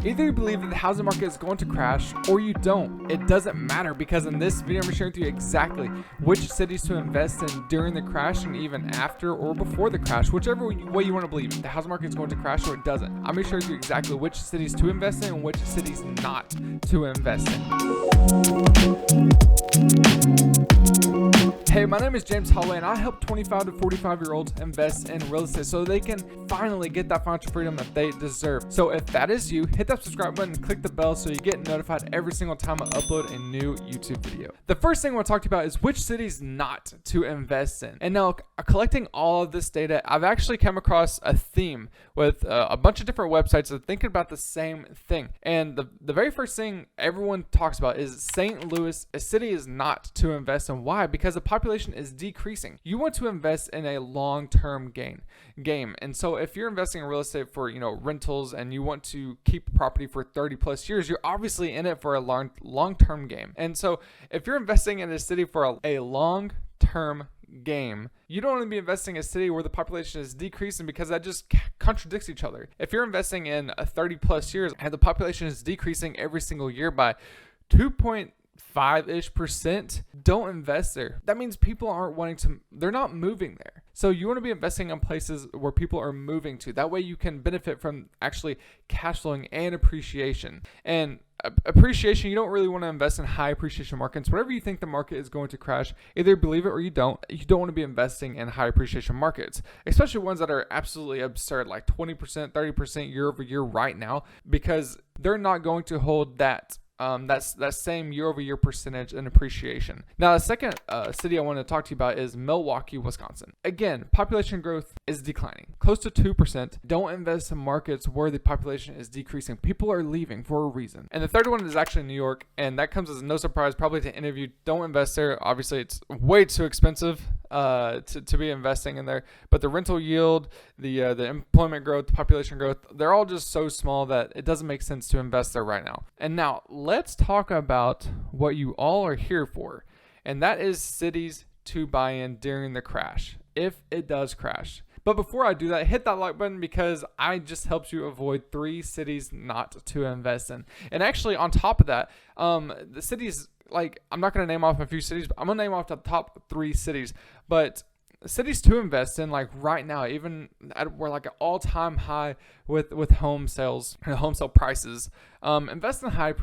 Either you believe that the housing market is going to crash or you don't. It doesn't matter, because in this video I'm sharing with you exactly which cities to invest in during the crash and even after or before the crash, whichever way you want to believe it. The housing market is going to crash or it doesn't. I'm going to share with you exactly which cities to invest in and which cities not to invest in. Hey, my name is James Holloway, and I help 25 to 45-year-olds invest in real estate so they can finally get that financial freedom that they deserve. So if that is you, hit that subscribe button and click the bell so you get notified every single time I upload a new YouTube video. The first thing I want to talk to you about is which cities not to invest in. And now, collecting all of this data, I've actually come across a theme with a bunch of different websites that are thinking about the same thing. And the very first thing everyone talks about is St. Louis, a city is not to invest in. Why? Because the population is decreasing. You want to invest in a long-term game. And so if you're investing in real estate for, rentals, and you want to keep property for 30 plus years, you're obviously in it for a long-term game. And so if you're investing in a city for a long-term game, you don't want to be investing in a city where the population is decreasing, because that just contradicts each other. If you're investing in a 30 plus years and the population is decreasing every single year by 2.5-ish%, don't invest there. That means people aren't they're not moving there. So you want to be investing in places where people are moving to. That way you can benefit from actually cash flowing and appreciation. And appreciation, you don't really want to invest in high appreciation markets. Whenever you think the market is going to crash, either believe it or you don't. You don't want to be investing in high appreciation markets, especially ones that are absolutely absurd, like 20%, 30% year over year right now, because they're not going to hold that same year-over-year percentage in appreciation. Now, the second city I want to talk to you about is Milwaukee, Wisconsin. Again, population growth is declining, close to 2%. Don't invest in markets where the population is decreasing. People are leaving for a reason. And the third one is actually New York, and that comes as no surprise probably to any of you. Don't invest there. Obviously, it's way too expensive to be investing in there. But the rental yield, the employment growth, the population growth, they're all just so small that it doesn't make sense to invest there right now. And now, let's talk about what you all are here for, and that is cities to buy in during the crash, if it does crash. But before I do that, hit that like button, because I just helped you avoid 3 cities not to invest in. And actually, on top of that, the cities, I'm not going to name off a few cities, but I'm going to name off the top 3 cities. But cities to invest in, right now, even we're an all-time high with home sales and home sale prices. Invest in high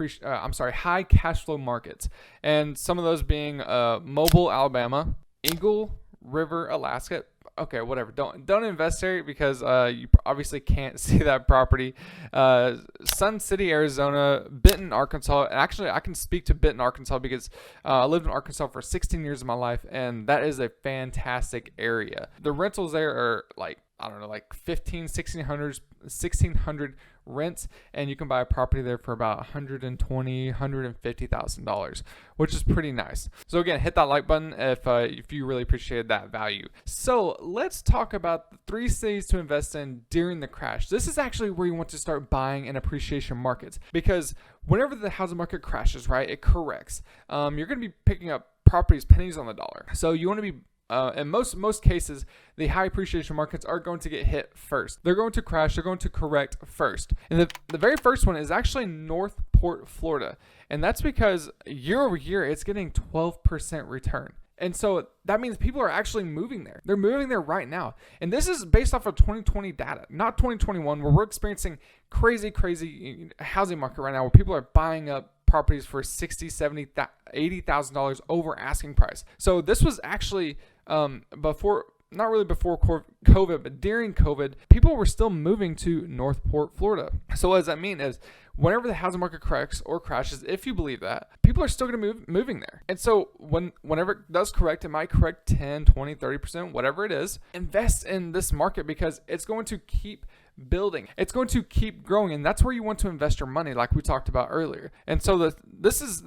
cash flow markets, and some of those being Mobile, Alabama, Eagle River, Alaska. Okay, whatever. Don't invest there, because you obviously can't see that property. Sun City, Arizona, Benton, Arkansas. And actually, I can speak to Benton, Arkansas, because I lived in Arkansas for 16 years of my life, and that is a fantastic area. The rentals there are $1,600 rents, and you can buy a property there for about $150,000, which is pretty nice. So again, hit that like button if you really appreciated that value. So let's talk about the 3 cities to invest in during the crash. This is actually where you want to start buying in appreciation markets, because whenever the housing market crashes, right, it corrects. You're going to be picking up properties pennies on the dollar. So you want to be in most cases, the high appreciation markets are going to get hit first. They're going to crash. They're going to correct first. And the very first one is actually Northport, Florida. And that's because year over year, it's getting 12% return. And so that means people are actually moving there. They're moving there right now. And this is based off of 2020 data, not 2021, where we're experiencing crazy housing market right now, where people are buying up properties for $60,000, $70,000, $80,000 over asking price. So this was actually before, not really before COVID, but during COVID, people were still moving to Northport, Florida. So what does that mean is whenever the housing market corrects or crashes, if you believe that, people are still going to moving there. And so whenever it does correct, it might correct 10, 20, 30%, whatever it is. Invest in this market, because it's going to keep building. It's going to keep growing, and that's where you want to invest your money, like we talked about earlier. And so this is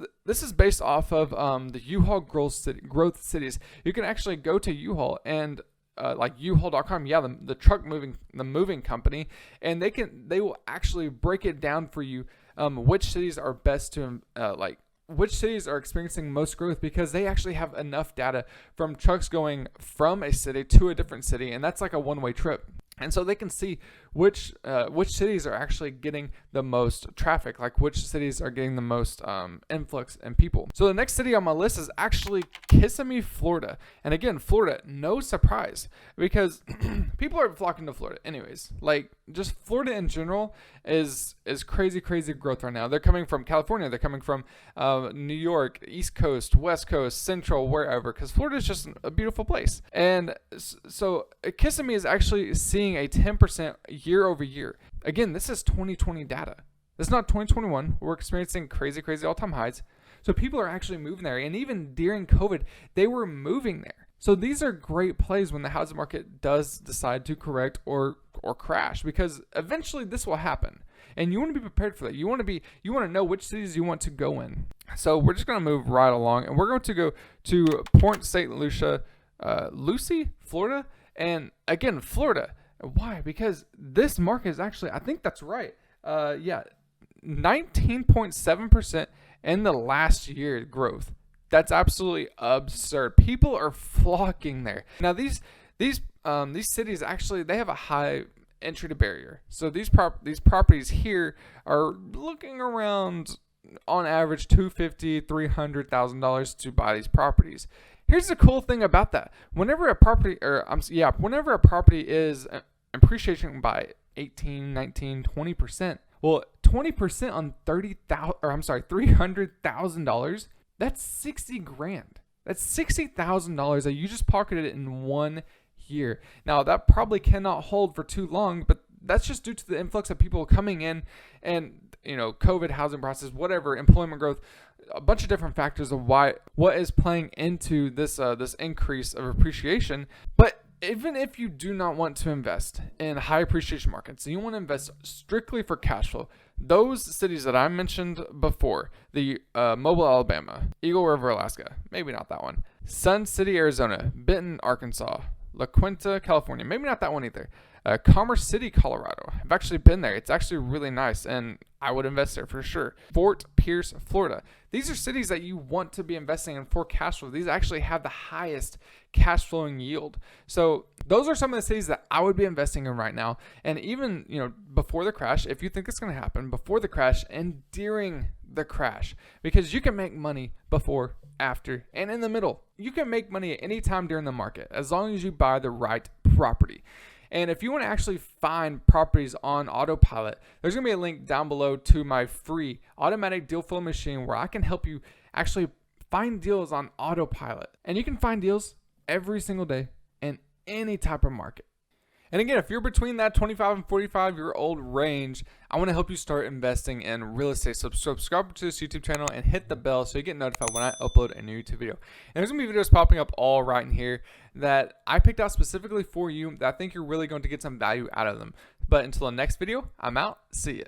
based off of the U-Haul growth cities. You can actually go to U-Haul and like U-Haul.com, the moving company, and they will actually break it down for you which cities are best to which cities are experiencing most growth, because they actually have enough data from trucks going from a city to a different city, and that's like a one-way trip. And so they can see which cities are actually getting the most traffic, like which cities are getting the most influx and people. So the next city on my list is actually Kissimmee, Florida. And again, Florida, no surprise, because people are flocking to Florida anyways. Like, just Florida in general is crazy growth right now. They're coming from California, they're coming from New York, East Coast, West Coast, Central, wherever, because Florida is just a beautiful place. And so Kissimmee is actually seeing a 10% year over year. Again, this is 2020 data. This is not 2021. We're experiencing crazy all-time highs. So people are actually moving there. And even during COVID, they were moving there. So these are great plays when the housing market does decide to correct or crash, because eventually this will happen. And you want to be prepared for that. You want to know which cities you want to go in. So we're just going to move right along, and we're going to go to Port St. Lucie, Florida. And again, Florida. Why? Because this market is actually, I think that's right. 19.7% in the last year growth. That's absolutely absurd. People are flocking there. Now these cities actually, they have a high entry to barrier. So these properties here are looking around on average $250,000, $300,000 to buy these properties. Here's the cool thing about that. Whenever a property is appreciating by 18, 19, 20%, well, 20% on $300,000, that's $60,000. That's $60,000 that you just pocketed in 1 year. Now that probably cannot hold for too long, but that's just due to the influx of people coming in, and COVID, housing prices, whatever, employment growth, a bunch of different factors of what is playing into this increase of appreciation. But even if you do not want to invest in high appreciation markets, and you want to invest strictly for cash flow, those cities that I mentioned before, the Mobile, Alabama, Eagle River, Alaska, maybe not that one, Sun City, Arizona, Benton, Arkansas, La Quinta, California, maybe not that one either, Commerce City, Colorado. I've actually been there. It's actually really nice, and I would invest there for sure. Fort Pierce, Florida. These are cities that you want to be investing in for cash flow. These actually have the highest cash flowing yield. So those are some of the cities that I would be investing in right now. And even, before the crash, if you think it's going to happen, before the crash and during the crash, because you can make money before, after, and in the middle. You can make money at any time during the market, as long as you buy the right property. And if you want to actually find properties on autopilot, there's going to be a link down below to my free automatic deal flow machine, where I can help you actually find deals on autopilot. And you can find deals every single day in any type of market. And again, if you're between that 25 and 45-year-old range, I want to help you start investing in real estate. So subscribe to this YouTube channel and hit the bell so you get notified when I upload a new YouTube video. And there's going to be videos popping up all right in here that I picked out specifically for you that I think you're really going to get some value out of them. But until the next video, I'm out. See ya.